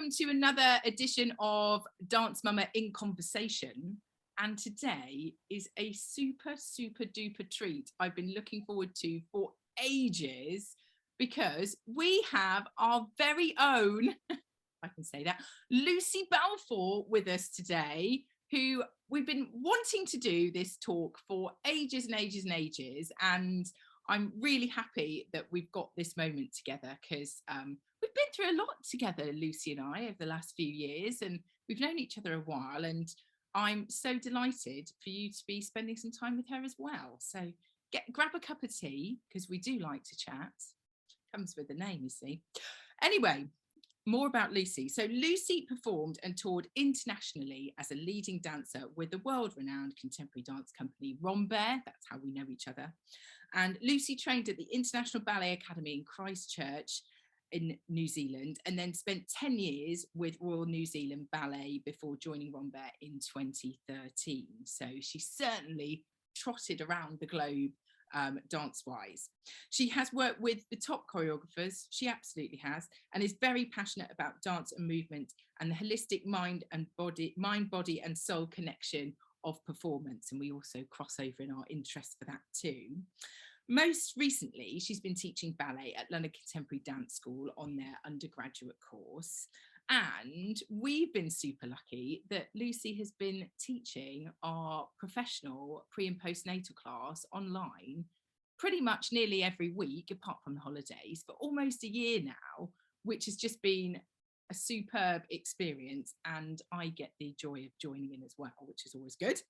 welcome to another edition of Dance Mama in Conversation. And today is a super duper treat I've been looking forward to for ages, because we have our very own, I can say that, Lucy Balfour with us today, who we've been wanting to do this talk for ages and ages and ages. And I'm really happy that we've got this moment together, because we've been through a lot together, Lucy and I, over the last few years, and we've known each other a while. And I'm so delighted for you to be spending some time with her as well. So grab a cup of tea, because we do like to chat. Comes with the name, you see. Anyway, more about Lucy. So Lucy performed and toured internationally as a leading dancer with the world-renowned contemporary dance company Rambert. That's how we know each other. And Lucy trained at the International Ballet Academy in Christchurch in New Zealand, and then spent 10 years with Royal New Zealand Ballet before joining Rambert in 2013. So she certainly trotted around the globe dance-wise. She has worked with the top choreographers, she absolutely has, and is very passionate about dance and movement and the holistic mind, body and soul connection of performance. And we also cross over in our interest for that too. Most recently, she's been teaching ballet at London Contemporary Dance School on their undergraduate course. And we've been super lucky that Lucy has been teaching our professional pre and postnatal class online pretty much nearly every week, apart from the holidays, for almost a year now, which has just been a superb experience, and I get the joy of joining in as well, which is always good.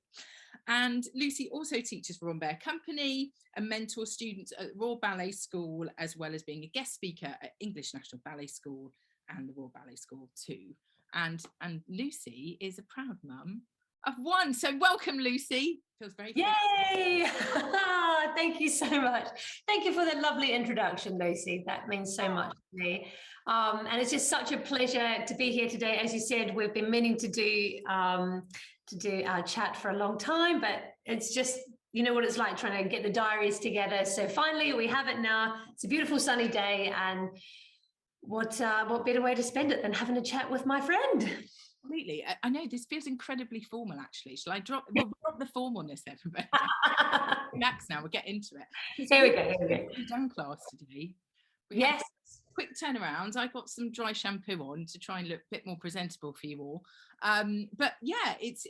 And Lucy also teaches for Rambert Company and mentors students at Royal Ballet School, as well as being a guest speaker at English National Ballet School and the Royal Ballet School too. And Lucy is a proud mum of one. So welcome, Lucy. Feels very fun. Yay! Thank you so much. Thank you for the lovely introduction, Lucy. That means so much to me. And it's just such a pleasure to be here today. As you said, we've been meaning to do our chat for a long time, but it's just, you know what it's like trying to get the diaries together. So finally we have it now. It's a beautiful sunny day, and what better way to spend it than having a chat with my friend? Completely. I know this feels incredibly formal, actually. Shall I drop the formalness, everybody? Relax now, we'll get into it. Here we go. We've done class today. Yes. Quick turnaround. I got some dry shampoo on to try and look a bit more presentable for you all. But yeah, it's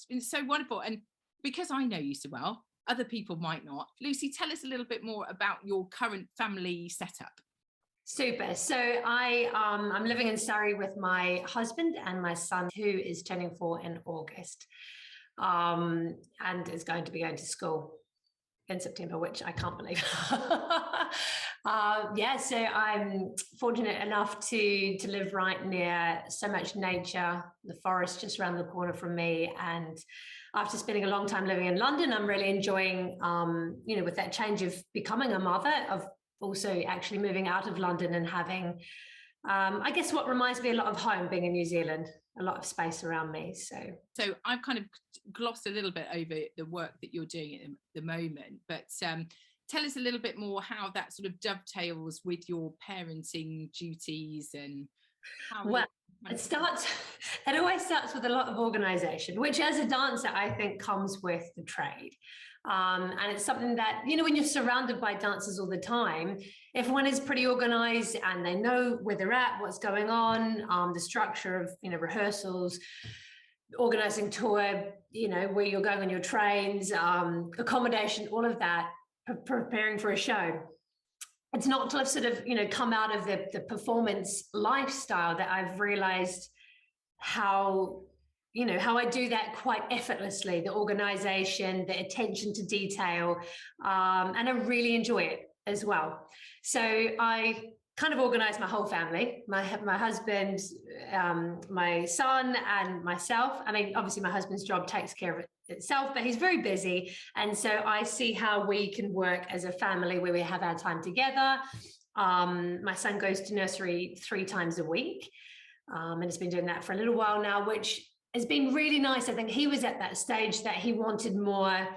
been so wonderful. And because I know you so well, other people might not. Lucy, tell us a little bit more about your current family setup. Super. So I'm living in Surrey with my husband and my son, who is turning 4 in August, and is going to be going to school in September, which I can't believe. So I'm fortunate enough to live right near so much nature, the forest just around the corner from me. And after spending a long time living in London, I'm really enjoying, with that change of becoming a mother, of also actually moving out of London and having, I guess, what reminds me a lot of home, being in New Zealand, a lot of space around me. So I've kind of glossed a little bit over the work that you're doing at the moment, but tell us a little bit more how that sort of dovetails with your parenting duties and how. Well, it always starts with a lot of organisation, which as a dancer, I think comes with the trade. And it's something that, when you're surrounded by dancers all the time, everyone is pretty organised and they know where they're at, what's going on, the structure of, rehearsals, organising tour, where you're going on your trains, accommodation, all of that, preparing for a show. It's not till I've sort of, come out of the performance lifestyle that I've realised how I do that quite effortlessly, the organisation, the attention to detail, and I really enjoy it as well. So I kind of organise my whole family, my husband, my son and myself. I mean, obviously my husband's job takes care of it itself, but he's very busy. And so I see how we can work as a family where we have our time together. My son goes to nursery 3 times a week, and has been doing that for a little while now, which has been really nice. I think he was at that stage that he wanted more,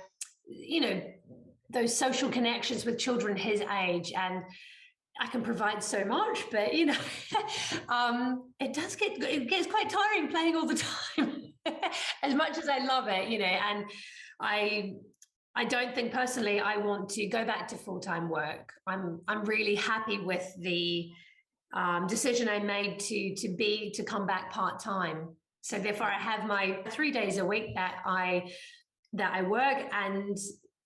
those social connections with children his age. And I can provide so much, but you know, it gets quite tiring playing all the time. As much as I love it, you know, and I don't think personally I want to go back to full-time work. I'm really happy with the decision I made to come back part-time. So therefore, I have my 3 days a week that I work, and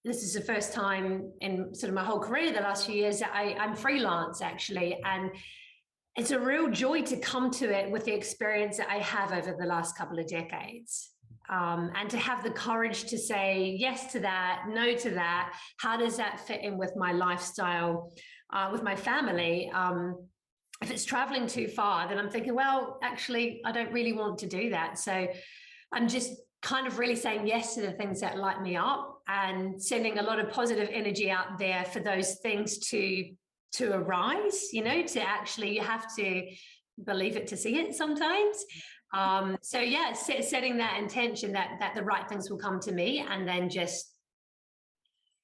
this is the first time in sort of my whole career, the last few years, that I'm freelance actually, and it's a real joy to come to it with the experience that I have over the last couple of decades. And to have the courage to say yes to that, no to that. How does that fit in with my lifestyle, with my family? If it's traveling too far, then I'm thinking, well, actually, I don't really want to do that. So I'm just kind of really saying yes to the things that light me up and sending a lot of positive energy out there for those things to arise, you know, to actually, you have to believe it to see it sometimes. So yeah, setting that intention that the right things will come to me, and then just,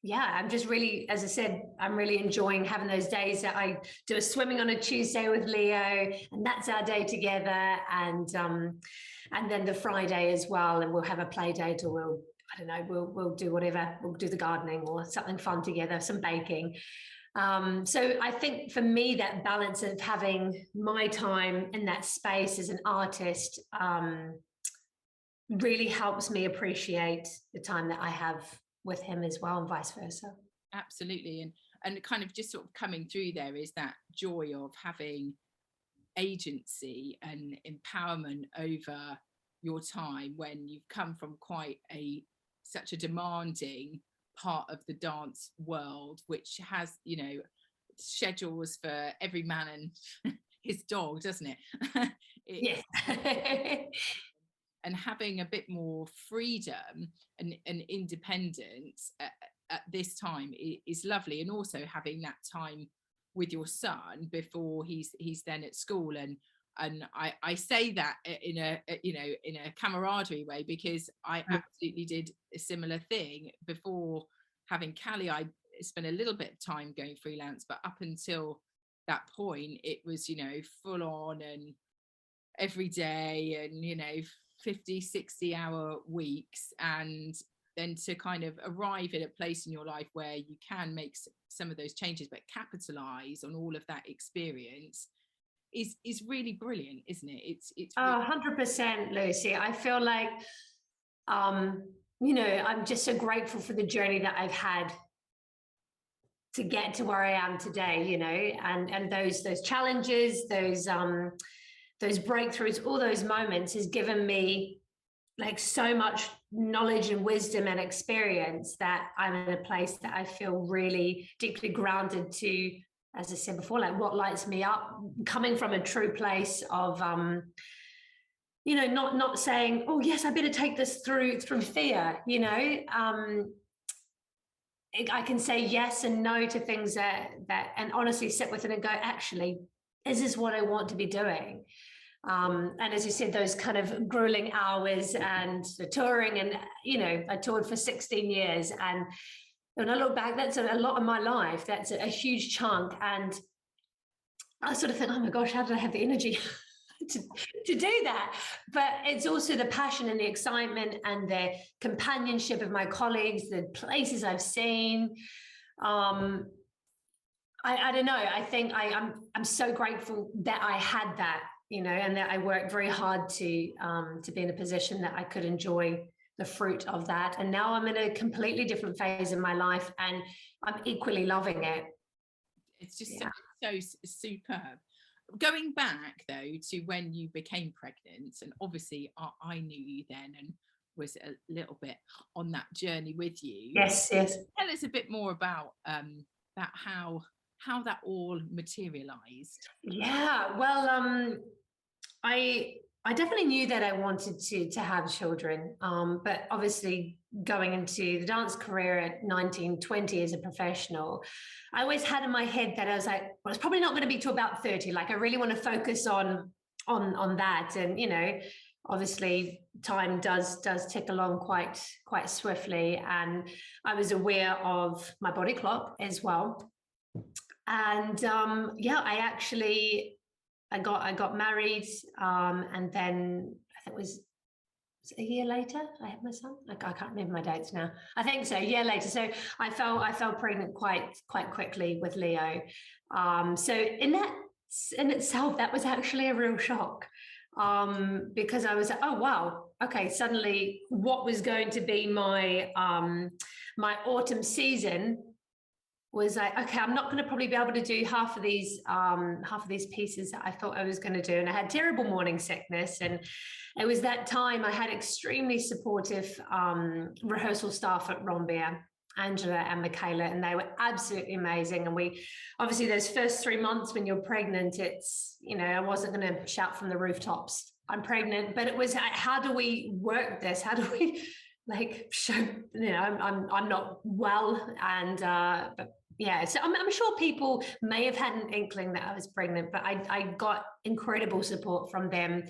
yeah, I'm just really, as I said, I'm really enjoying having those days that I do a swimming on a Tuesday with Leo, and that's our day together. And then the Friday as well, and we'll have a play date, or I don't know, we'll do whatever, we'll do the gardening or something fun together, some baking. So I think for me, that balance of having my time in that space as an artist really helps me appreciate the time that I have with him as well, and vice versa. Absolutely. And kind of just sort of coming through there is that joy of having agency and empowerment over your time when you've come from quite such a demanding part of the dance world, which has, you know, schedules for every man and his dog, doesn't it? Yes. And having a bit more freedom and independence at this time is lovely, and also having that time with your son before he's then at school. And I say that in a, you know, in a camaraderie way, because I absolutely did a similar thing before having Callie. I spent a little bit of time going freelance, but up until that point it was, you know, full on and every day, and you know, 50-60 hour weeks. And then to kind of arrive at a place in your life where you can make some of those changes but capitalize on all of that experience is really brilliant, isn't it? It's really 100%, Lucy. I feel like you know, I'm just so grateful for the journey that I've had to get to where I am today, you know, and those challenges, those breakthroughs, all those moments has given me like so much knowledge and wisdom and experience that I'm in a place that I feel really deeply grounded to, as I said before, like what lights me up, coming from a true place of you know, not saying, oh yes, I better take this through fear, you know. I can say yes and no to things that and honestly sit with it and go, actually, is this what I want to be doing? And as you said, those kind of grueling hours and the touring, and you know, I toured for 16 years, and when I look back, that's a lot of my life. That's a huge chunk, and I sort of think, oh my gosh, how did I have the energy to do that? But it's also the passion and the excitement and the companionship of my colleagues, the places I've seen. I don't know. I think I'm so grateful that I had that, you know, and that I worked very hard to be in a position that I could enjoy the fruit of that. And now I'm in a completely different phase in my life, and I'm equally loving it. It's just so superb. Going back though to when you became pregnant, and obviously I knew you then and was a little bit on that journey with you. Yes. Tell us a bit more about that, how that all materialized. Yeah, well, I definitely knew that I wanted to have children, but obviously going into the dance career at 19, 20 as a professional, I always had in my head that I was like, well, it's probably not going to be till about 30. Like I really want to focus on that, and you know, obviously time does tick along quite swiftly, and I was aware of my body clock as well. And yeah, I got married, and then I think it was a year later I had my son. I can't remember my dates now. I think so, a year later. So I fell pregnant quite quickly with Leo. So in itself, that was actually a real shock, because I was like, oh wow, okay, suddenly what was going to be my my autumn season was like, okay, I'm not going to probably be able to do half of these pieces that I thought I was going to do. And I had terrible morning sickness. And it was that time I had extremely supportive rehearsal staff at Rambert, Angela and Michaela, and they were absolutely amazing. And we, obviously those first 3 months when you're pregnant, it's, you know, I wasn't going to shout from the rooftops, I'm pregnant, but it was, how do we work this? How do we like show, you know, I'm not well, and but yeah, so I'm sure people may have had an inkling that I was pregnant, but I got incredible support from them.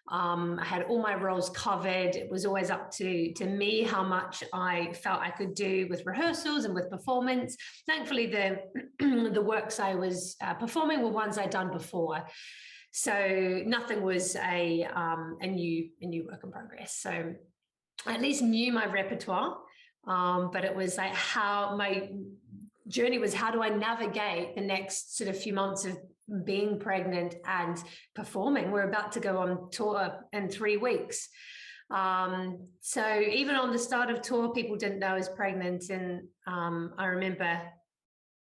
I had all my roles covered. It was always up to me how much I felt I could do with rehearsals and with performance. Thankfully, the the works I was performing were ones I'd done before, so nothing was a new work in progress. So I at least knew my repertoire, but it was like how my journey was, how do I navigate the next sort of few months of being pregnant and performing? We're about to go on tour in 3 weeks. So even on the start of tour, people didn't know I was pregnant. And I remember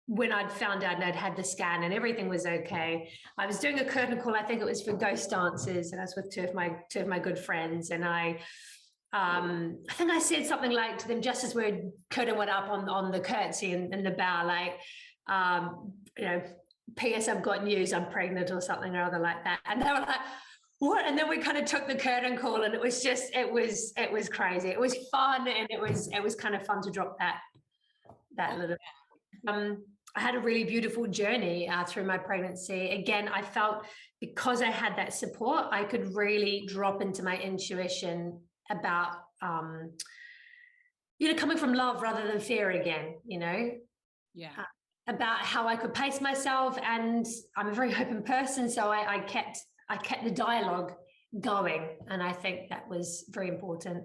when I'd found out and I'd had the scan and everything was okay, I was doing a curtain call, I think it was for Ghost Dancers, and I was with two of my good friends, and I think I said something like to them just as we're curtain went up on the curtsy and the bow, like, you know, P.S. I've got news, I'm pregnant or something or other like that. And they were like, what? And then we kind of took the curtain call, and it was just, it was crazy. It was fun, and it was kind of fun to drop that little. I had a really beautiful journey through my pregnancy. Again, I felt because I had that support, I could really drop into my intuition about you know, coming from love rather than fear again, you know. Yeah. About how I could pace myself, and I'm a very open person, so I kept the dialogue going, and I think that was very important.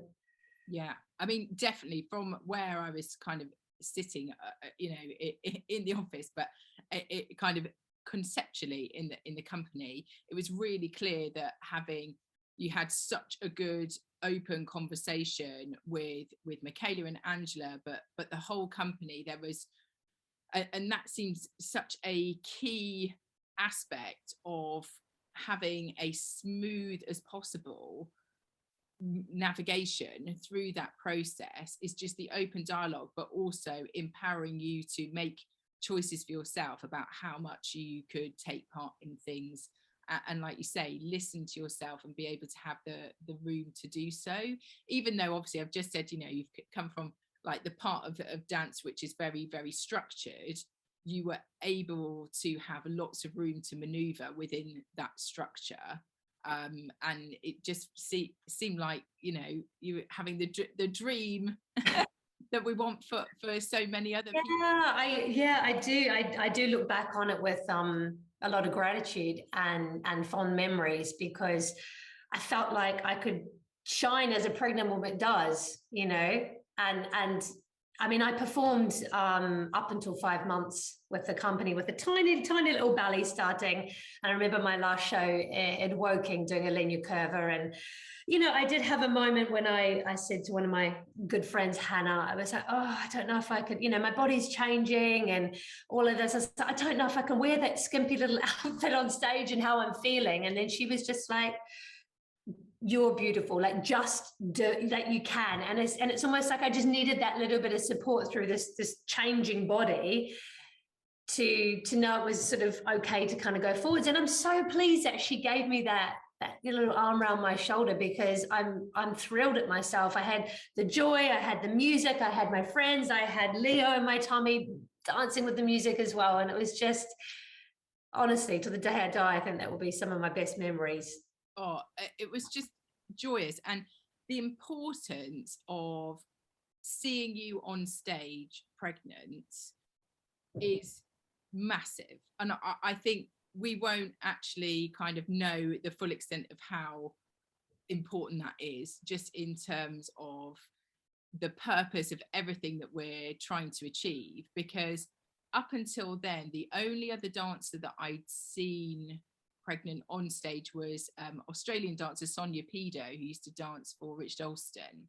Yeah, I mean, definitely from where I was kind of sitting, you know, in the office, but it kind of conceptually in the company, it was really clear that you had such a good open conversation with Michaela and Angela, but the whole company, there was, and that seems such a key aspect of having a smooth as possible navigation through that process, is just the open dialogue, but also empowering you to make choices for yourself about how much you could take part in things, and like you say, listen to yourself and be able to have the room to do so, even though obviously I've just said, you know, you've come from like the part of dance which is very, very structured. You were able to have lots of room to maneuver within that structure, and it just seemed like, you know, you were having the dream that we want for so many other people. I do look back on it with a lot of gratitude and fond memories, because I felt like I could shine as a pregnant woman does, you know. And I mean, I performed up until 5 months with the company, with a tiny little ballet starting. And I remember my last show in Woking doing a linear curva. And, you know, I did have a moment when I said to one of my good friends, Hannah, I was like, oh, I don't know if I could, you know, my body's changing and all of this. I don't know if I can wear that skimpy little outfit on stage and how I'm feeling. And then she was just like, you're beautiful, like just do that, you can. And it's almost like I just needed that little bit of support through this changing body to know it was sort of okay to kind of go forwards. And I'm so pleased that she gave me that little arm around my shoulder, because I'm thrilled at myself. I had the joy, I had the music, I had my friends, I had Leo in my tummy dancing with the music as well. And it was just, honestly, to the day I die, I think that will be some of my best memories. Oh, it was just joyous. And the importance of seeing you on stage pregnant is massive. And I think we won't actually kind of know the full extent of how important that is, just in terms of the purpose of everything that we're trying to achieve. Because up until then, the only other dancer that I'd seen pregnant on stage was Australian dancer Sonia Pido, who used to dance for Richard Alston.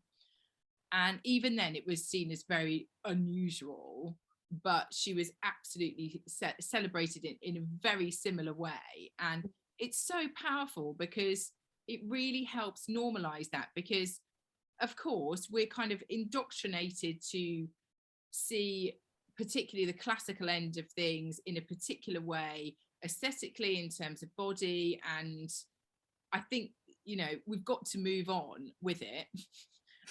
And even then it was seen as very unusual, but she was absolutely celebrated in a very similar way. And it's so powerful because it really helps normalize that, because of course we're kind of indoctrinated to see particularly the classical end of things in a particular way, aesthetically, in terms of body. And I think, you know, we've got to move on with it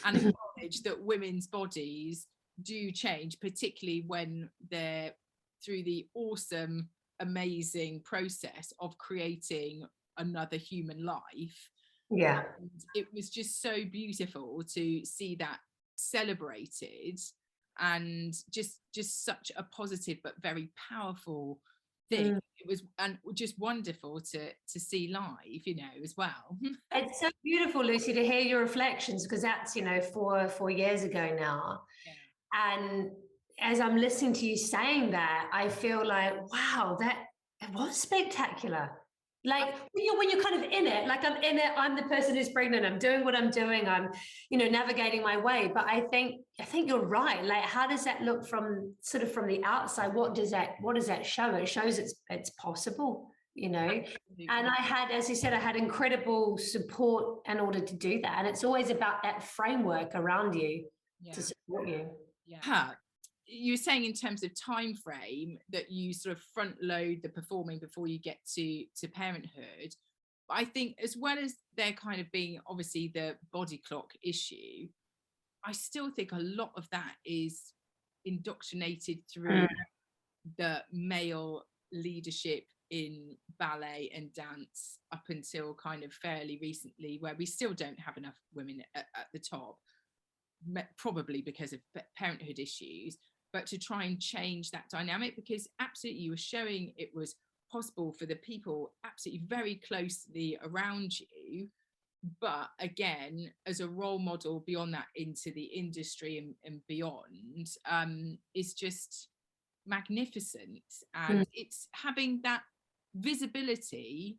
and acknowledge that women's bodies do change, particularly when they're through the awesome, amazing process of creating another human life. Yeah. And it was just so beautiful to see that celebrated, and just such a positive but very powerful thing. It was, and just wonderful to see live, you know, as well. It's so beautiful, Lucy, to hear your reflections, because that's, you know, four years ago now. Yeah. And as I'm listening to you saying that, I feel like, wow, that it was spectacular. Like when you're kind of in it, like I'm in it, I'm the person who's pregnant, I'm doing what I'm doing, I'm, you know, navigating my way. But I think you're right. Like, how does that look from sort of from the outside? What does that show? It shows it's possible, you know. Absolutely. And I had, as you said, I had incredible support in order to do that. And it's always about that framework around you to support you. Yeah. You were saying in terms of time frame that you sort of front load the performing before you get to parenthood. But I think, as well as there kind of being obviously the body clock issue, I still think a lot of that is indoctrinated through the male leadership in ballet and dance up until kind of fairly recently, where we still don't have enough women at the top, probably because of parenthood issues. But to try and change that dynamic, because absolutely you were showing it was possible for the people absolutely very closely around you. But again, as a role model beyond that into the industry and beyond, is just magnificent. And it's having that visibility,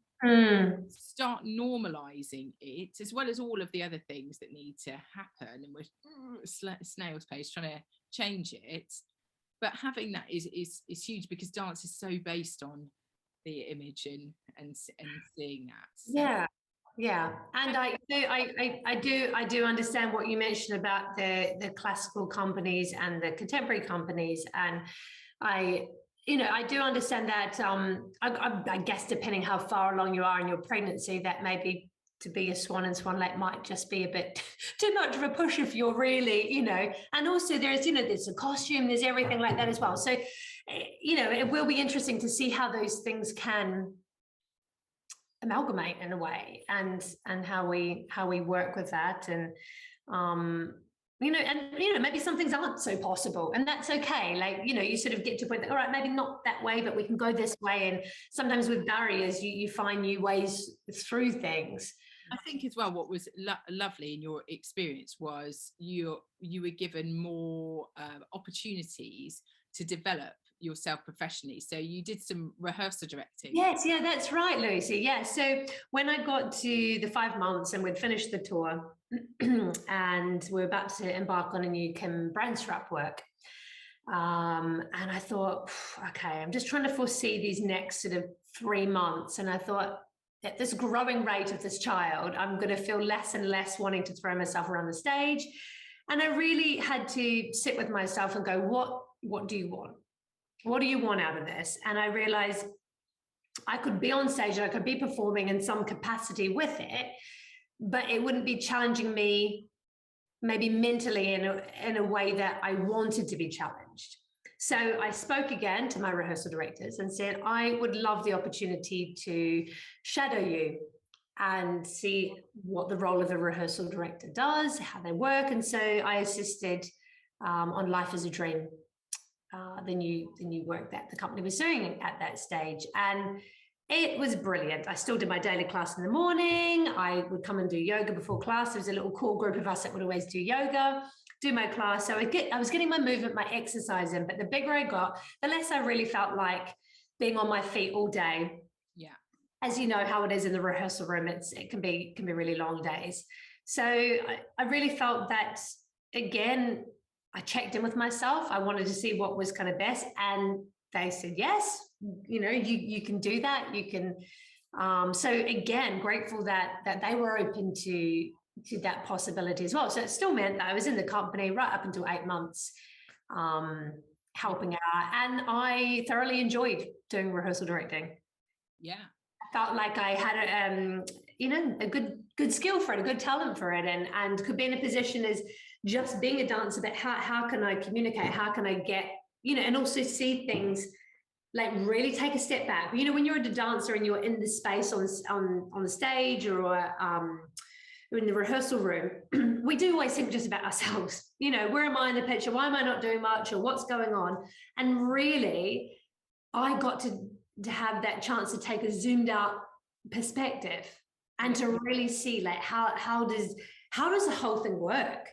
start normalizing it, as well as all of the other things that need to happen, and we're snail's pace trying to change it. But having that is huge, because dance is so based on the image and seeing that. So. Yeah, and I do understand what you mentioned about the classical companies and the contemporary companies, and I do understand that. I guess depending how far along you are in your pregnancy, that maybe to be a swan in Swan Lake might just be a bit too much of a push if you're really, you know. And also there's a costume, there's everything like that as well. So, you know, it will be interesting to see how those things can amalgamate in a way, and how we work with that. And maybe some things aren't so possible, and that's okay. Like, you know, you sort of get to a point that, all right, maybe not that way, but we can go this way. And sometimes with barriers, you find new ways through things. I think as well, what was lovely in your experience was you were given more opportunities to develop yourself professionally. So you did some rehearsal directing. Yes, yeah, that's right, Lucy. Yeah, so when I got to the 5 months and we'd finished the tour and we're about to embark on a new Kim Branstrap work, and I thought, okay, I'm just trying to foresee these next sort of 3 months, and I thought, at this growing rate of this child, I'm going to feel less and less wanting to throw myself around the stage. And I really had to sit with myself and go, what do you want? What do you want out of this? And I realized I could be on stage and I could be performing in some capacity with it, but it wouldn't be challenging me maybe mentally in a way that I wanted to be challenged. So I spoke again to my rehearsal directors and said, I would love the opportunity to shadow you and see what the role of a rehearsal director does, how they work. And so I assisted on Life as a Dream. the new work that the company was doing at that stage. And it was brilliant. I still did my daily class in the morning. I would come and do yoga before class. There was a little core group of us that would always do yoga, do my class. So I was getting my movement, my exercise in, but the bigger I got, the less I really felt like being on my feet all day. Yeah. As you know how it is in the rehearsal room, it can be really long days. So I really felt that, again, I checked in with myself. I wanted to see what was kind of best. And they said, yes, you can do that. You can. So again, grateful that they were open to that possibility as well. So it still meant that I was in the company right up until 8 months, helping out. And I thoroughly enjoyed doing rehearsal directing. Yeah. I felt like I had a good skill for it, a good talent for it, and could be in a position as just being a dancer, but how can I communicate? How can I get, and also see things, like really take a step back. When you're a dancer and you're in the space on the stage or in the rehearsal room, we do always think just about ourselves. Where am I in the picture? Why am I not doing much? Or what's going on? And really, I got to have that chance to take a zoomed out perspective and to really see like how does the whole thing work?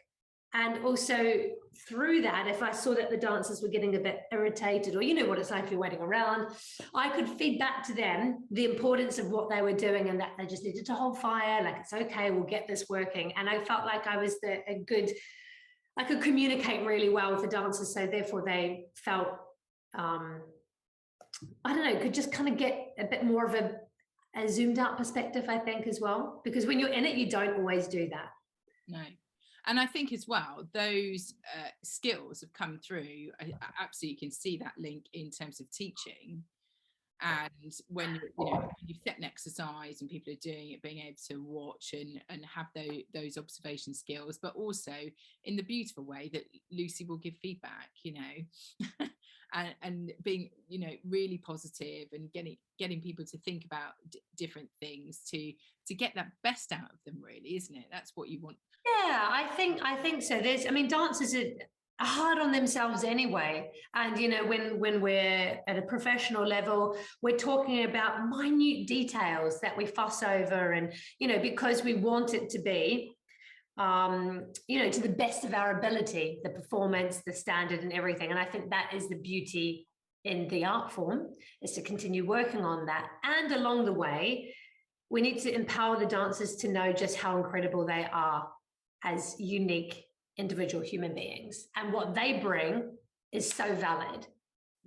And also through that, if I saw that the dancers were getting a bit irritated, or what it's like if you're waiting around, I could feed back to them the importance of what they were doing and that they just needed to hold fire, like it's okay, we'll get this working. And I felt like I was I could communicate really well with the dancers, so therefore they felt, could just kind of get a bit more of a zoomed out perspective, I think, as well, because when you're in it, you don't always do that. No. And I think as well, those skills have come through. I absolutely can see that link in terms of teaching. And when you've set an exercise and people are doing it, being able to watch and have those observation skills, but also in the beautiful way that Lucy will give feedback, and being, really positive and getting people to think about different things to get that best out of them, really, isn't it? That's what you want. Yeah, I think so. Dancers are hard on themselves anyway. And, when we're at a professional level, we're talking about minute details that we fuss over and, because we want it to be, to the best of our ability, the performance, the standard and everything. And I think that is the beauty in the art form, is to continue working on that. And along the way, we need to empower the dancers to know just how incredible they are as unique individual human beings, and what they bring is so valid.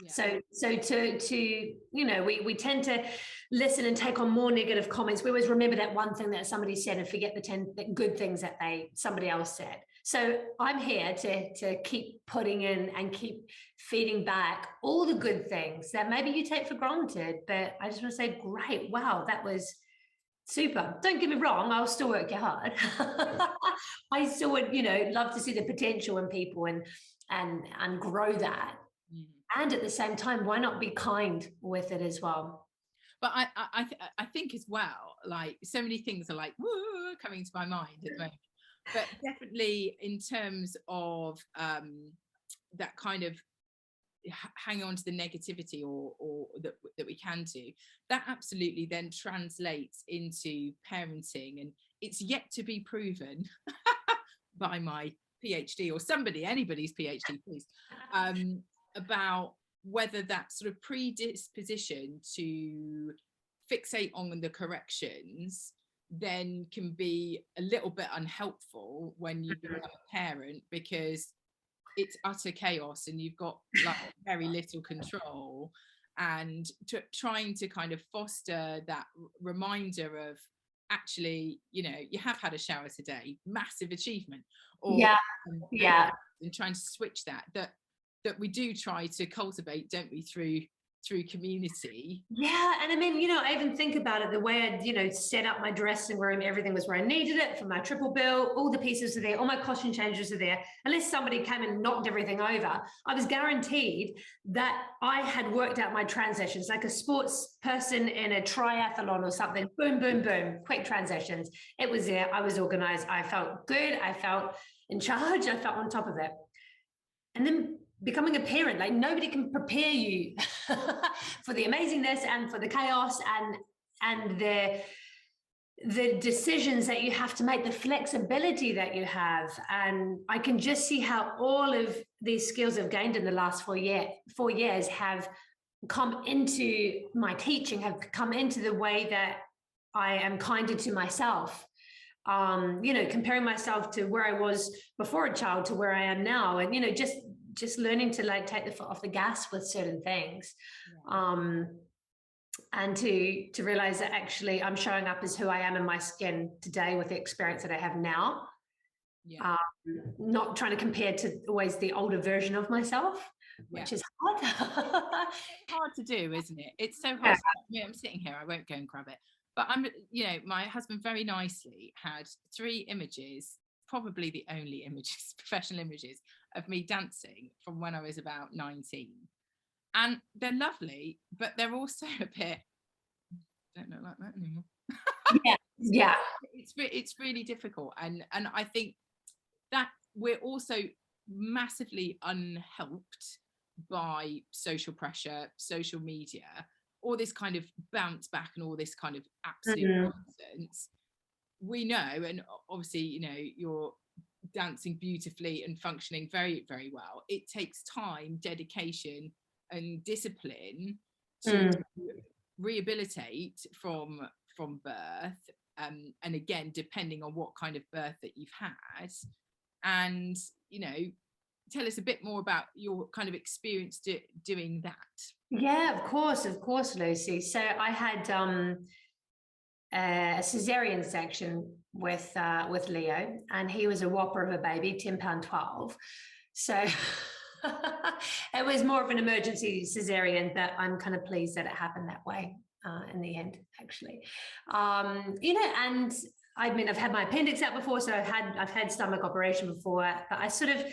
Yeah. So to we tend to listen and take on more negative comments. We always remember that one thing that somebody said and forget the 10 good things that somebody else said. So I'm here to keep putting in and keep feeding back all the good things that maybe you take for granted, but I just want to say, great, wow, that was super. Don't get me wrong, I'll still work hard. I still would, love to see the potential in people and grow that. Mm. And at the same time, why not be kind with it as well? But I think as well, like so many things are like woo, coming to my mind at the moment. But definitely in terms of that kind of hang on to the negativity or that we can do, that absolutely then translates into parenting, and it's yet to be proven by my PhD or anybody's PhD, please, about whether that sort of predisposition to fixate on the corrections then can be a little bit unhelpful when you become a parent, because it's utter chaos and you've got like very little control, and trying to kind of foster that reminder of actually, you have had a shower today, massive achievement, or and trying to switch that we do try to cultivate, don't we, through community. Yeah. And I mean, I even think about it, the way I'd, set up my dressing room, everything was where I needed it for my triple bill, all the pieces are there, all my costume changes are there. Unless somebody came and knocked everything over, I was guaranteed that I had worked out my transitions, like a sports person in a triathlon or something. Boom, boom, boom, quick transitions. It was there. I was organized. I felt good. I felt in charge. I felt on top of it. And then becoming a parent, like nobody can prepare you for the amazingness and for the chaos and the decisions that you have to make, the flexibility that you have. And I can just see how all of these skills I've gained in the last 4 years have come into my teaching, have come into the way that I am kinder to myself. Comparing myself to where I was before a child to where I am now. And, just learning to like take the foot off the gas with certain things. Yeah. And to realize that actually I'm showing up as who I am in my skin today with the experience that I have now. Yeah. Not trying to compare to always the older version of myself, which is hard. It's hard to do, isn't it? It's so hard. Yeah. I'm sitting here, I won't go and grab it. But my husband very nicely had 3 images, probably the only images, professional images of me dancing from when I was about 19. And they're lovely, but they're also a bit, don't look like that anymore. Yeah. It's really difficult. And I think that we're also massively unhelped by social pressure, social media, all this kind of bounce back and all this kind of absolute nonsense. We know, and obviously, you're dancing beautifully and functioning very, very well. It takes time, dedication, and discipline to rehabilitate from birth. And again, depending on what kind of birth that you've had. And, tell us a bit more about your kind of experience doing that. Yeah, of course, Lucy. So I had a cesarean section with Leo, and he was a whopper of a baby, 10 pound 12. So it was more of an emergency cesarean, but I'm kind of pleased that it happened that way in the end, actually. And I mean, I've had my appendix out before, so I've had stomach operation before, but I sort of,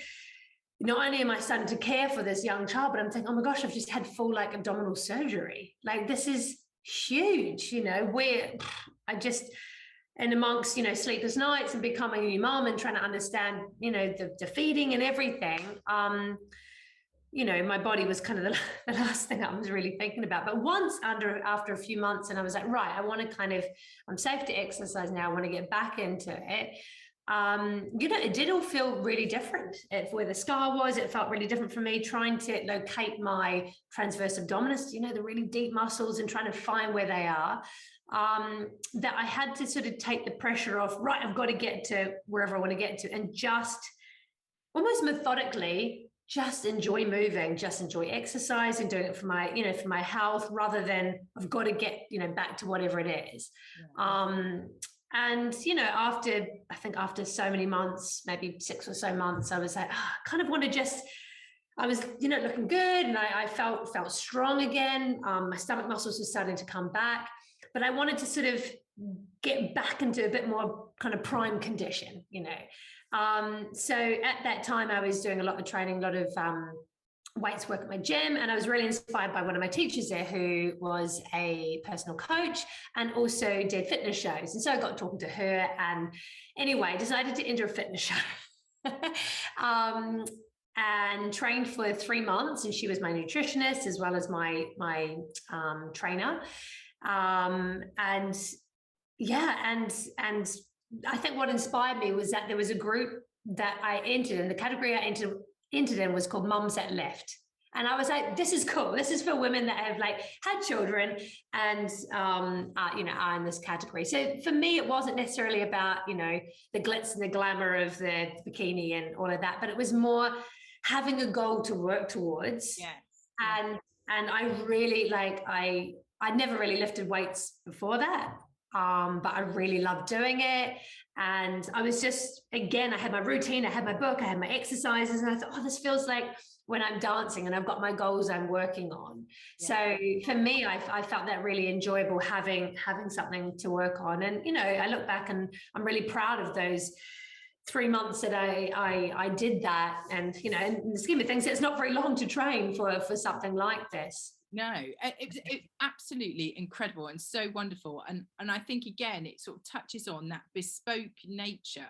not only am I starting to care for this young child, but I'm thinking, oh my gosh, I've just had full like abdominal surgery. Like this is huge, where I just, and amongst, sleepless nights and becoming a new mom and trying to understand, the feeding and everything, my body was kind of the last thing I was really thinking about. But after a few months, and I was like, right, I want to I'm safe to exercise now. I want to get back into it. It did all feel really different. Where the scar was, it felt really different for me, trying to locate my transverse abdominis, the really deep muscles, and trying to find where they are. That I had to sort of take the pressure off, right, I've got to get to wherever I want to get to, and just almost methodically just enjoy moving, just enjoy exercise and doing it for my health, rather than I've got to get, back to whatever it is. Yeah. And, after so many months, maybe 6 or so months, I was like, I kind of want to I was, looking good, and I felt strong again. My stomach muscles were starting to come back, but I wanted to sort of get back into a bit more kind of prime condition, So at that time I was doing a lot of training, a lot of weights work at my gym, and I was really inspired by one of my teachers there, who was a personal coach and also did fitness shows. And so I got talking to her, and anyway, decided to enter a fitness show. And trained for 3 months, and she was my nutritionist as well as my trainer. And I think what inspired me was that there was a group that I entered, and the category I entered in was called Mums That Left. And I was like, this is cool. This is for women that have had children and, are in this category. So for me, it wasn't necessarily about, the glitz and the glamour of the bikini and all of that, but it was more having a goal to work towards. Yes. And I really I never really lifted weights before that. But I really loved doing it. And I was just, again, I had my routine, I had my book, I had my exercises, and I thought, this feels like when I'm dancing and I've got my goals I'm working on. Yeah. So for me, I felt that really enjoyable, having something to work on. And, I look back and I'm really proud of those 3 months that I did that. And, in the scheme of things, it's not very long to train for something like this. No, it's absolutely incredible and so wonderful. And I think, again, it sort of touches on that bespoke nature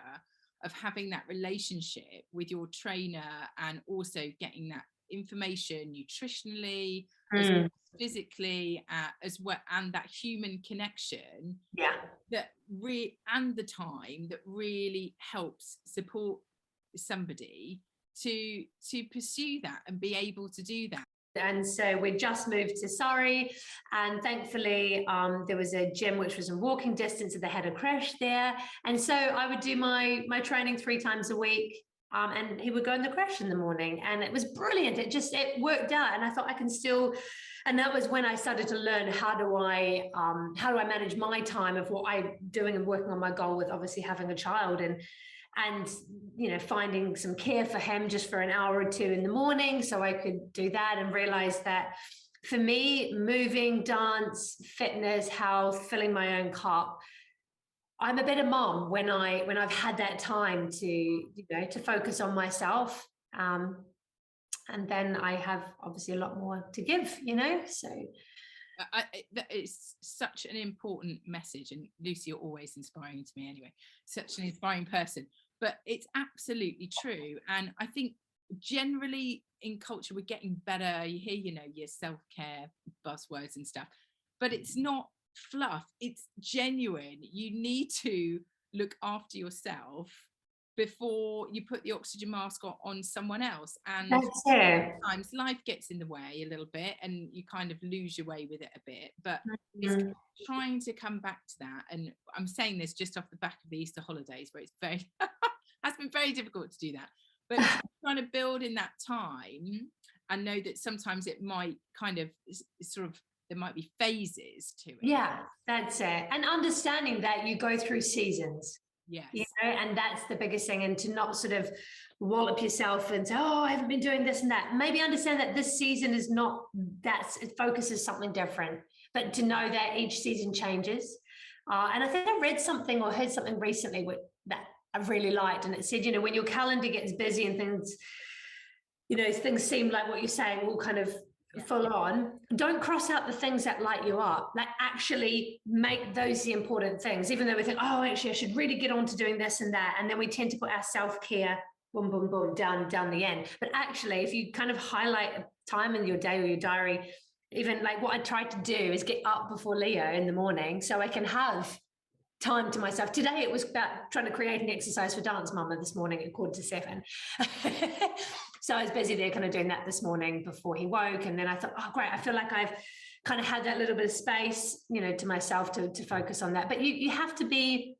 of having that relationship with your trainer, and also getting that information nutritionally, as well as physically, as well, and that human connection, that and the time that really helps support somebody to pursue that and be able to do that. And so we just moved to Surrey, and thankfully there was a gym which was in walking distance, and they had a crash there. And so I would do my training 3 times a week, and he would go in the crash in the morning, and it was brilliant. It worked out, and I thought I can still. And that was when I started to learn how do I manage my time of what I'm doing and working on my goal with obviously having a child, and finding some care for him just for an hour or 2 in the morning so I could do that, and realize that for me, moving, dance, fitness, health, filling my own cup, I'm a better mom when I've had that time to focus on myself. And then I have obviously a lot more to give, so. It's such an important message, and Lucy, you're always inspiring to me anyway, such an inspiring person, but it's absolutely true. And I think generally in culture we're getting better. You hear your self-care buzzwords and stuff, but it's not fluff, it's genuine. You need to look after yourself before you put the oxygen mask on someone else. And sometimes life gets in the way a little bit and you kind of lose your way with it a bit, but it's trying to come back to that. And I'm saying this just off the back of the Easter holidays, where it's very has been very difficult to do that, but trying to build in that time and know that sometimes it might kind of sort of, there might be phases to it. Yeah, that's it. And understanding that you go through seasons. Yes. And that's the biggest thing. And to not sort of wallop yourself and say, oh, I haven't been doing this and that. Maybe understand that this season is not, it focuses something different, but to know that each season changes. And I think I read something or heard something recently that I really liked. And it said, when your calendar gets busy and things, things seem like what you're saying, all kind of full on, don't cross out the things that light you up. Like, actually make those the important things, even though we think, oh, actually I should really get on to doing this and that, and then we tend to put our self-care boom boom boom down the end. But actually, if you kind of highlight a time in your day or your diary, even like what I tried to do is get up before Leo in the morning so I can have time to myself. Today it was about trying to create an exercise for Dance Mama this morning at 6:45. So I was busy there kind of doing that this morning before he woke. And then I thought, oh, great. I feel like I've kind of had that little bit of space, to myself to focus on that. But you have to be,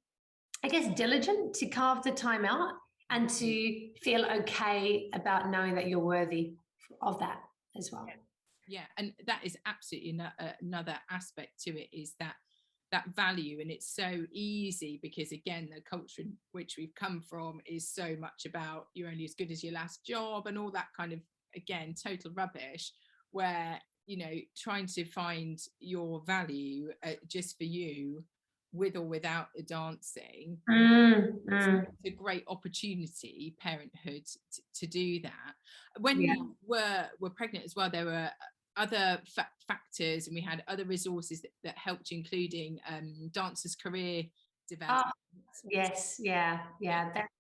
I guess, diligent to carve the time out and to feel okay about knowing that you're worthy of that as well. Yeah. And that is absolutely another aspect to it, is that value. And it's so easy because, again, the culture in which we've come from is so much about you're only as good as your last job and all that kind of, again, total rubbish, where trying to find your value just for you, with or without the dancing, it's a great opportunity, parenthood, to do that. When you were pregnant as well, there were other factors, and we had other resources that helped you, including dancers' career development. Yes, yeah.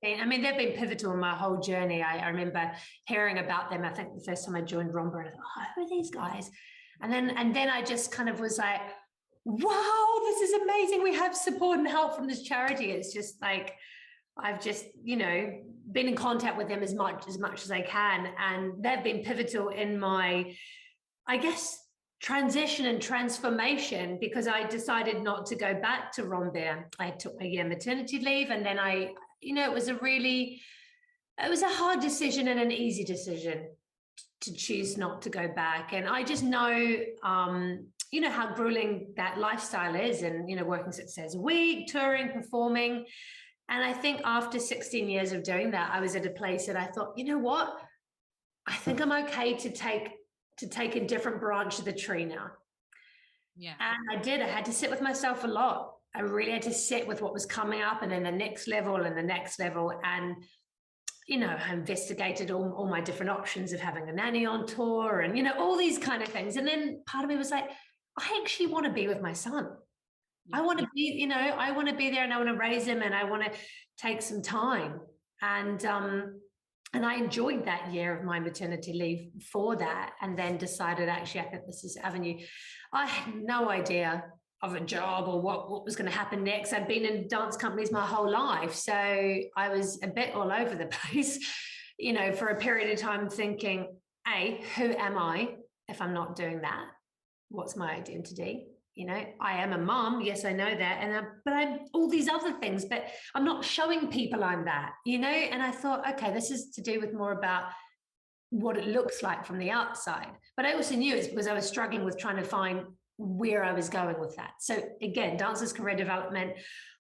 They've been pivotal in my whole journey. I remember hearing about them. I think the first time I joined Rambert, I thought, oh, who are these guys? And then I just kind of was like, wow, this is amazing. We have support and help from this charity. It's just like, I've just, been in contact with them as much as I can. And they've been pivotal in my, I guess, transition and transformation, because I decided not to go back to Rambert. I took a year maternity leave, and then it was a hard decision and an easy decision to choose not to go back. And I just know, how grueling that lifestyle is, and, working 6 days a week, touring, performing. And I think after 16 years of doing that, I was at a place that I thought, you know what? I think I'm okay to take a different branch of the tree now. Yeah. And I had to sit with myself a lot. I really had to sit with what was coming up, and then the next level and the next level. And, I investigated all my different options of having a nanny on tour and, all these kind of things. And then part of me was like, I actually want to be with my son. Yeah. I want to be, I want to be there, and I want to raise him, and I want to take some time. And And I enjoyed that year of my maternity leave for that, and then decided, actually, I think this is avenue. I had no idea of a job or what was going to happen next. I'd been in dance companies my whole life. So I was a bit all over the place, for a period of time thinking, who am I if I'm not doing that? What's my identity? I am a mom. Yes, I know that. But I'm all these other things, but I'm not showing people I'm that, and I thought, okay, this is to do with more about what it looks like from the outside. But I also knew it's because I was struggling with trying to find where I was going with that. So again, dancers career development.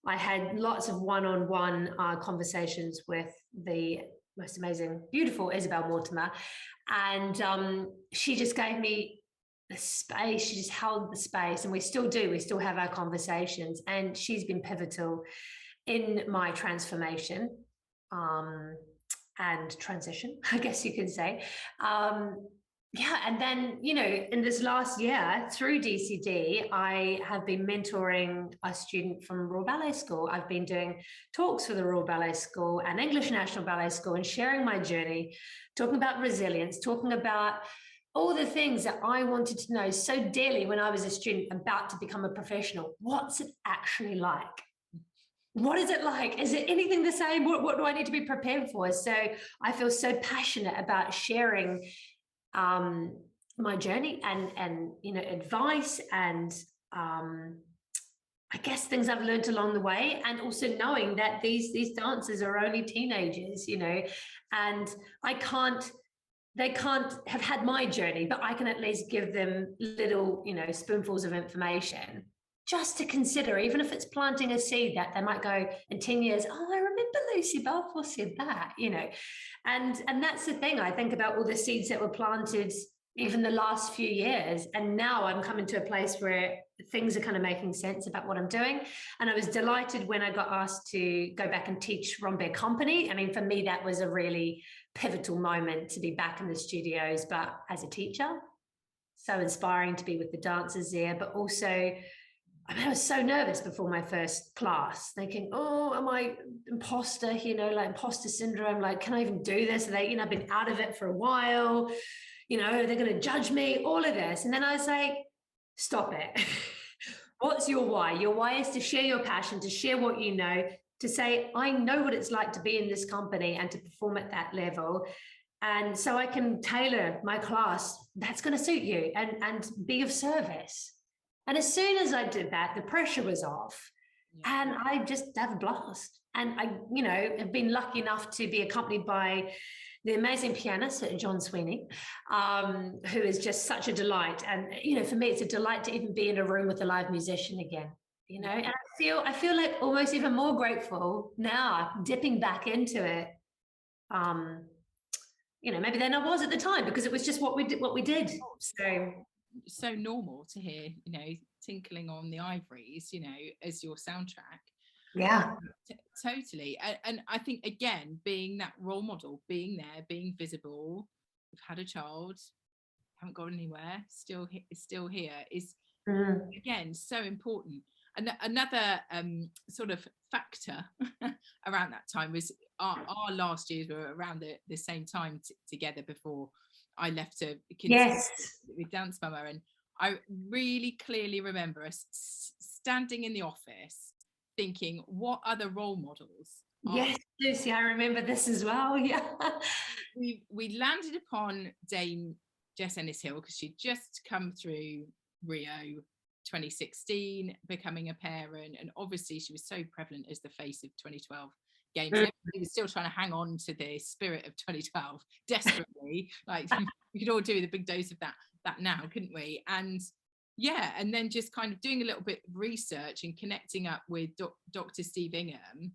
I had lots of one-on-one conversations with the most amazing, beautiful Isabel Mortimer. And she just gave me the space. She just held the space, and we still do. We still have our conversations, and she's been pivotal in my transformation and transition, I guess you could say. And then, in this last year through DCD, I have been mentoring a student from Royal Ballet School. I've been doing talks for the Royal Ballet School and English National Ballet School and sharing my journey, talking about resilience, talking about all the things that I wanted to know so dearly when I was a student about to become a professional. What's it actually like? What is it like? Is it anything the same? What do I need to be prepared for? So I feel so passionate about sharing my journey and advice and I guess things I've learned along the way, and also knowing that these dancers are only teenagers, and they can't have had my journey, but I can at least give them little, spoonfuls of information just to consider, even if it's planting a seed that they might go in 10 years, oh, I remember Lucy Balfour said that, and that's the thing. I think about all the seeds that were planted even the last few years, and now I'm coming to a place where things are kind of making sense about what I'm doing. And I was delighted when I got asked to go back and teach Rambert company. I mean, for me, that was a really pivotal moment to be back in the studios, but as a teacher, so inspiring to be with the dancers there, but also I was so nervous before my first class, thinking, oh, am I imposter, like imposter syndrome, like, can I even do this? I've been out of it for a while, they're going to judge me, all of this. And then I was like, stop it. What's your why? Your why is to share your passion, to share what you know, to say, I know what it's like to be in this company and to perform at that level. And so I can tailor my class that's going to suit you and be of service. And as soon as I did that, the pressure was off, and I just have a blast. And I, have been lucky enough to be accompanied by the amazing pianist, John Sweeney, who is just such a delight. And, for me, it's a delight to even be in a room with a live musician again, and I feel like almost even more grateful now, dipping back into it. Maybe than I was at the time, because it was just what we did. So normal to hear, tinkling on the ivories, as your soundtrack. Yeah, totally. And I think, again, being that role model, being there, being visible, we've had a child, haven't gone anywhere, still here, is again so important. And another sort of factor around that time was our last years were around the same time together before I left to continue with Dance Mama. And I really clearly remember us standing in the office thinking, what other role models? Yes, Lucy, I remember this as well. Yeah. We landed upon Dame Jess Ennis-Hill because she'd just come through Rio 2016, becoming a parent, and obviously she was so prevalent as the face of 2012 games. Everybody was still trying to hang on to the spirit of 2012 desperately. Like, we could all do with a big dose of that now, couldn't we? And and then just kind of doing a little bit of research and connecting up with Dr. Steve Ingham,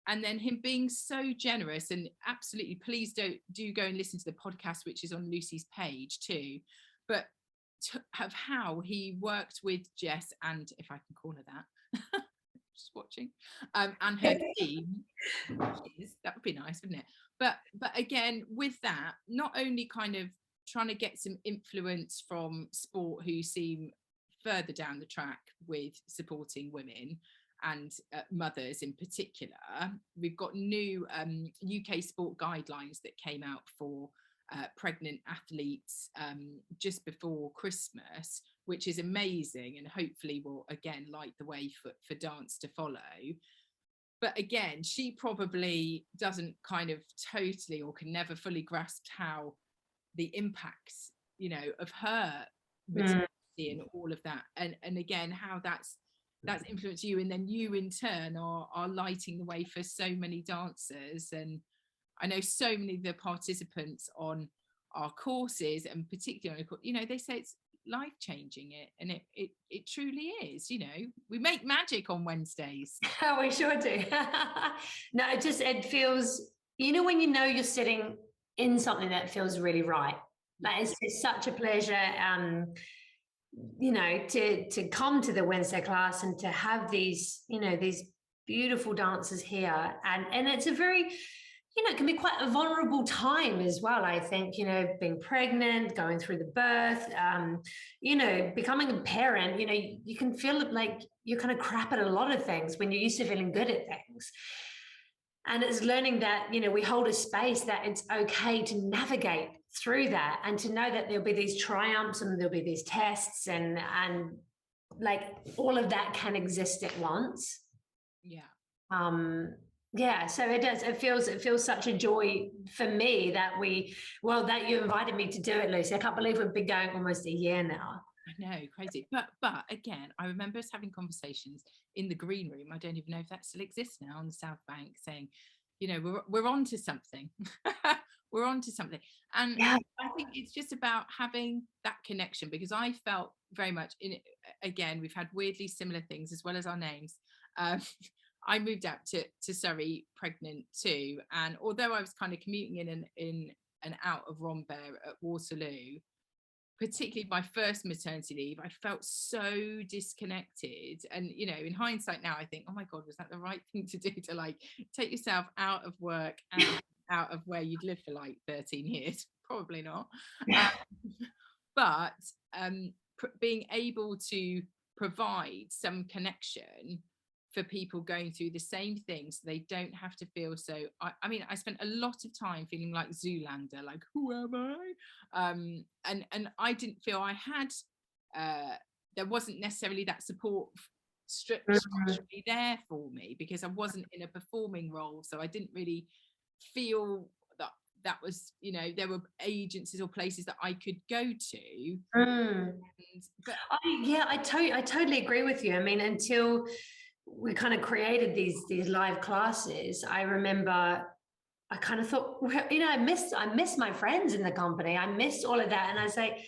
and then him being so generous. And absolutely, please do go and listen to the podcast, which is on Lucy's page too, but of how he worked with Jess, and if I can call her that, just watching, and her team. That would be nice, wouldn't it? But again, with that, not only kind of trying to get some influence from sport who seem further down the track with supporting women, and mothers in particular, we've got new UK sport guidelines that came out for pregnant athletes just before Christmas, which is amazing, and hopefully will again light the way for dance to follow. But again, she probably doesn't kind of totally, or can never fully grasp how the impacts, you know, of her maternity and all of that, and again how that's influenced you, and then you in turn are lighting the way for so many dancers. And I know so many of the participants on our courses, and particularly, you know, they say it's life-changing, and it truly is. You know, we make magic on Wednesdays. Oh, we sure do. No, it feels, you know, when you know you're sitting in something that feels really right. Like it's such a pleasure, you know, to come to the Wednesday class and to have these, you know, these beautiful dancers here, and it's a very, you know, it can be quite a vulnerable time as well. I think, you know, being pregnant, going through the birth, you know, becoming a parent, you know, you can feel like you're kind of crap at a lot of things when you're used to feeling good at things. And it's learning that, you know, we hold a space that it's okay to navigate through that, and to know that there'll be these triumphs and there'll be these tests, and like all of that can exist at once. Yeah, so it does. It feels such a joy for me that that you invited me to do it, Lucy. I can't believe we've been going almost a year now. I know, crazy. But again, I remember us having conversations in the green room. I don't even know if that still exists now, on the South Bank, saying, you know, we're on to something. We're on to something. And yeah. I think it's just about having that connection, because I felt very much in it. Again, we've had weirdly similar things as well as our names. I moved out to Surrey pregnant too, and although I was kind of commuting in and out of Rambert at Waterloo, particularly my first maternity leave, I felt so disconnected. And, you know, in hindsight now, I think, oh my God, was that the right thing to do, to like take yourself out of work and out of where you'd lived for like 13 years? Probably not. But being able to provide some connection for people going through the same things, so they don't have to feel so. I mean, I spent a lot of time feeling like Zoolander, like, who am I? And I didn't feel I had. There wasn't necessarily that support structurally there for me, because I wasn't in a performing role, so I didn't really feel that was, you know, there were agencies or places that I could go to. But I totally agree with you. I mean, until we kind of created these live classes, I remember I kind of thought, you know, I miss my friends in the company. I missed all of that. And I say,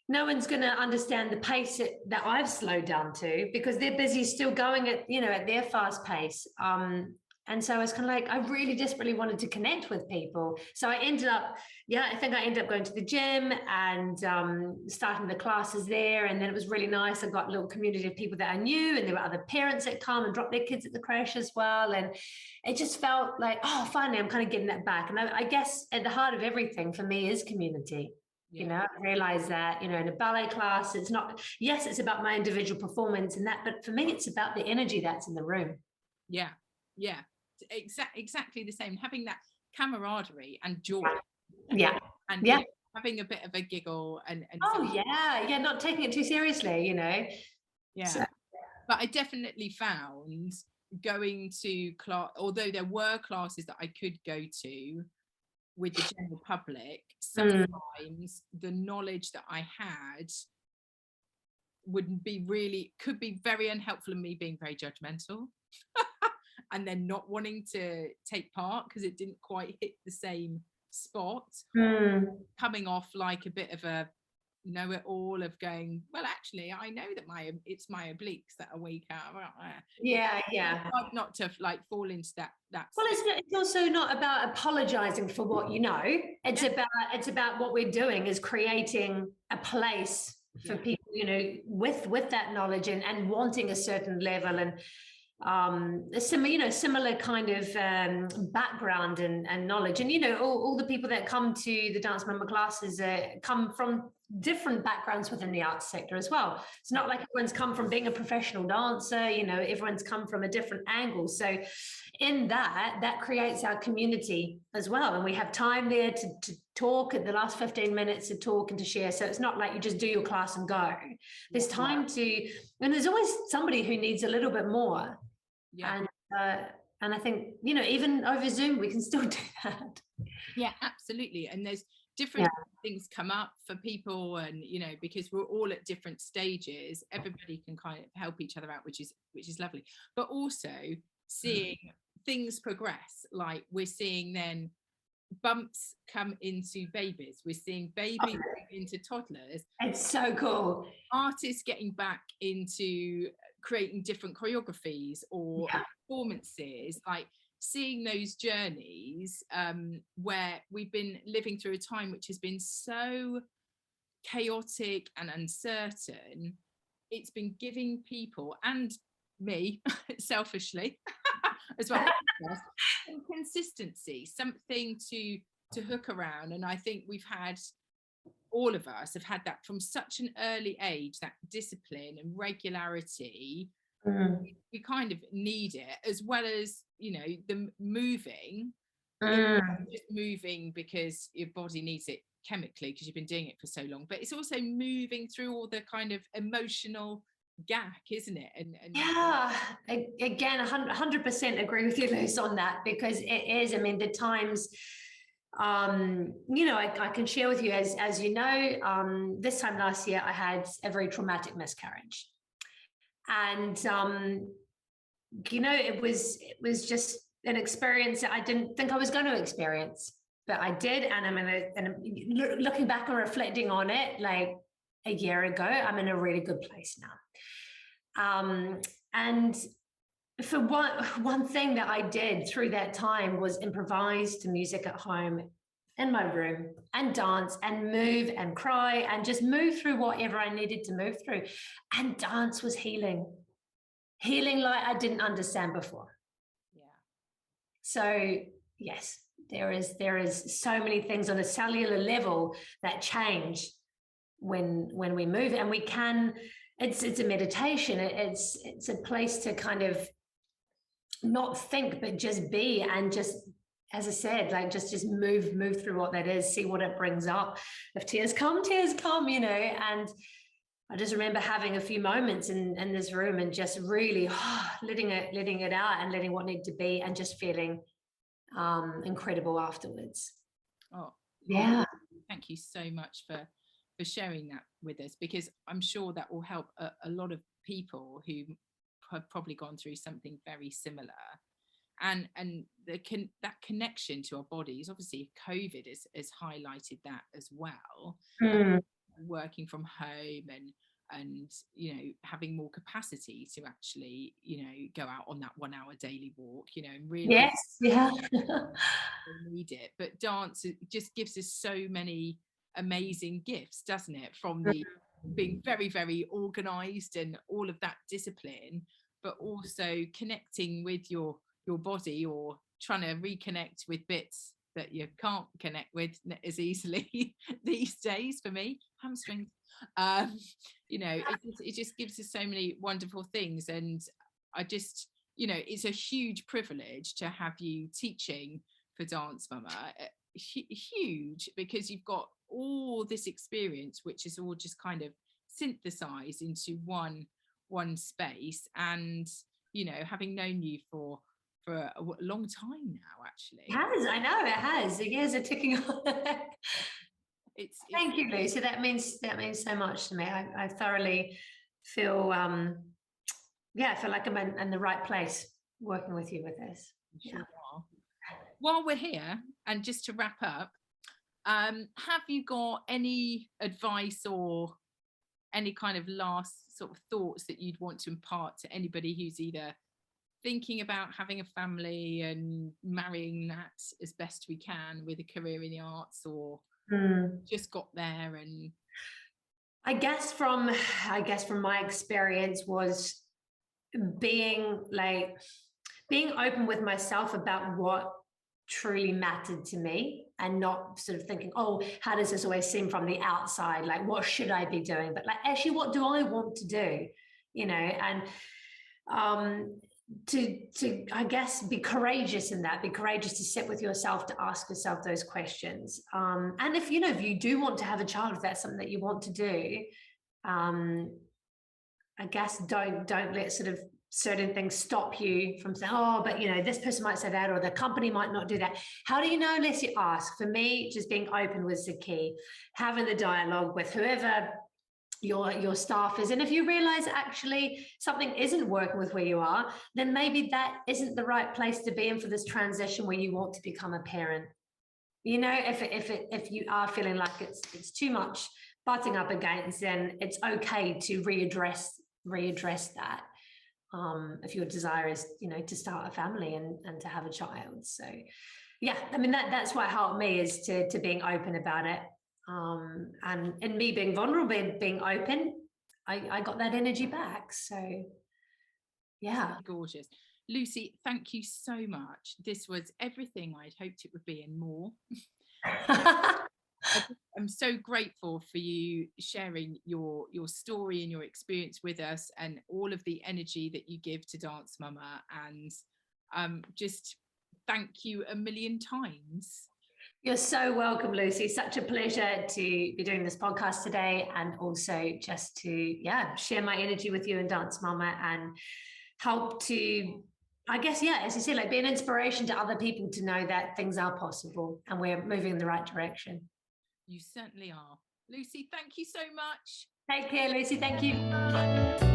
no one's going to understand the pace that I've slowed down to, because they're busy still going at, you know, at their fast pace. And so I was kind of like, I really desperately wanted to connect with people. So I ended up, I think I ended up going to the gym and starting the classes there. And then it was really nice. I got a little community of people that I knew, and there were other parents that come and drop their kids at the crash as well. And it just felt like, oh, finally, I'm kind of getting that back. And I guess at the heart of everything for me is community. Yeah. You know, I realize that, you know, in a ballet class, it's not, yes, it's about my individual performance and that, but for me, it's about the energy that's in the room. Yeah. Yeah. Exactly the same, having that camaraderie and joy, and you know, having a bit of a giggle and not taking it too seriously, you know. But I definitely found going to class, although there were classes that I could go to with the general public, sometimes the knowledge that I had could be very unhelpful in me being very judgmental. And then not wanting to take part because it didn't quite hit the same spot, coming off like a bit of a know-it-all of going, well, actually, I know that it's my obliques that are weak out. Not to like fall into that. Well, it's also not about apologizing for what you know. It's about what we're doing is creating a place for people, you know, with that knowledge and wanting a certain level and similar kind of background and knowledge. And you know, all the people that come to the Dance Mama classes come from different backgrounds within the arts sector as well. It's not like everyone's come from being a professional dancer, you know, everyone's come from a different angle. So in that creates our community as well. And we have time there to talk at the last 15 minutes to talk and to share. So it's not like you just do your class and go. There's time to, and there's always somebody who needs a little bit more. Yeah. And I think, you know, even over Zoom, we can still do that. Yeah, absolutely. And there's different things come up for people, and, you know, because we're all at different stages, everybody can kind of help each other out, which is lovely. But also seeing things progress, like we're seeing then bumps come into babies, we're seeing babies into toddlers. It's so cool. Artists getting back into creating different choreographies or performances, like seeing those journeys where we've been living through a time which has been so chaotic and uncertain. It's been giving people, and me selfishly as well, some consistency, something to hook around. And I think all of us have had that from such an early age, that discipline and regularity. We kind of need it, as well as, you know, the moving, just moving because your body needs it chemically because you've been doing it for so long, but it's also moving through all the kind of emotional gack, isn't it? And yeah, again, 100% agree with you, Luce, on that, because it is, I mean, the times, you know, I can share with you, as you know, this time last year I had a very traumatic miscarriage. And, you know, it was just an experience that I didn't think I was going to experience, but I did. And I'm looking back and reflecting on it, like a year ago, I'm in a really good place now. And for one thing that I did through that time was improvise to music at home in my room and dance and move and cry and just move through whatever I needed to move through. And dance was healing like I didn't understand before. Yeah. So yes, there is so many things on a cellular level that change when we move, and we can, it's a meditation. It's a place to kind of not think, but just be, and just, as I said, like just move through what that is, see what it brings up. If tears come, you know. And I just remember having a few moments in this room and just really letting it out and letting what needed to be, and just feeling incredible afterwards. Oh, yeah. Thank you so much for sharing that with us, because I'm sure that will help a lot of people who have probably gone through something very similar. And that connection to our bodies, obviously COVID has highlighted that as well. Working from home and you know, having more capacity to actually, you know, go out on that 1 hour daily walk, you know, and really need it. But dance just gives us so many amazing gifts, doesn't it? From the being very, very organized and all of that discipline, but also connecting with your body, or trying to reconnect with bits that you can't connect with as easily these days. For me, hamstrings. You know, it just gives us so many wonderful things. And I just, you know, it's a huge privilege to have you teaching for Dance Mama. Huge, because you've got all this experience, which is all just kind of synthesized into one space. And, you know, having known you for a long time now, actually. It has, I know, it has. The years are ticking on. Thank you, Lucy. That means so much to me. I thoroughly feel, I feel like I'm in the right place working with you with this. Sure are. While we're here, and just to wrap up, have you got any advice or any kind of last sort of thoughts that you'd want to impart to anybody who's either thinking about having a family and marrying that as best we can with a career in the arts, or just got there? And I guess from my experience was being open with myself about what truly mattered to me, and not sort of thinking, oh, how does this always seem from the outside? Like, what should I be doing? But like, actually, what do I want to do? You know, and to I guess be courageous in that, be courageous to sit with yourself, to ask yourself those questions. And if you do want to have a child, if that's something that you want to do, I guess don't let sort of certain things stop you from saying, oh, but this person might say that, or the company might not do that. How do you know unless you ask? For me, just being open was the key. Having the dialogue with whoever your staff is. And if you realize actually something isn't working with where you are, then maybe that isn't the right place to be in for this transition where you want to become a parent. If you are feeling like it's too much butting up against, then it's okay to readdress that. If your desire is, to start a family and to have a child. So yeah, I mean, that's what helped me, is to being open about it. And me being vulnerable, being open, I got that energy back. So yeah. Gorgeous. Lucy, thank you so much. This was everything I'd hoped it would be and more. I'm so grateful for you sharing your story and your experience with us, and all of the energy that you give to Dance Mama, and just thank you a million times. You're so welcome, Lucy. Such a pleasure to be doing this podcast today, and also just to share my energy with you and Dance Mama, and help to, I guess, as you said, like, be an inspiration to other people to know that things are possible and we're moving in the right direction. You certainly are. Lucy, thank you so much. Take care, Lucy. Thank you.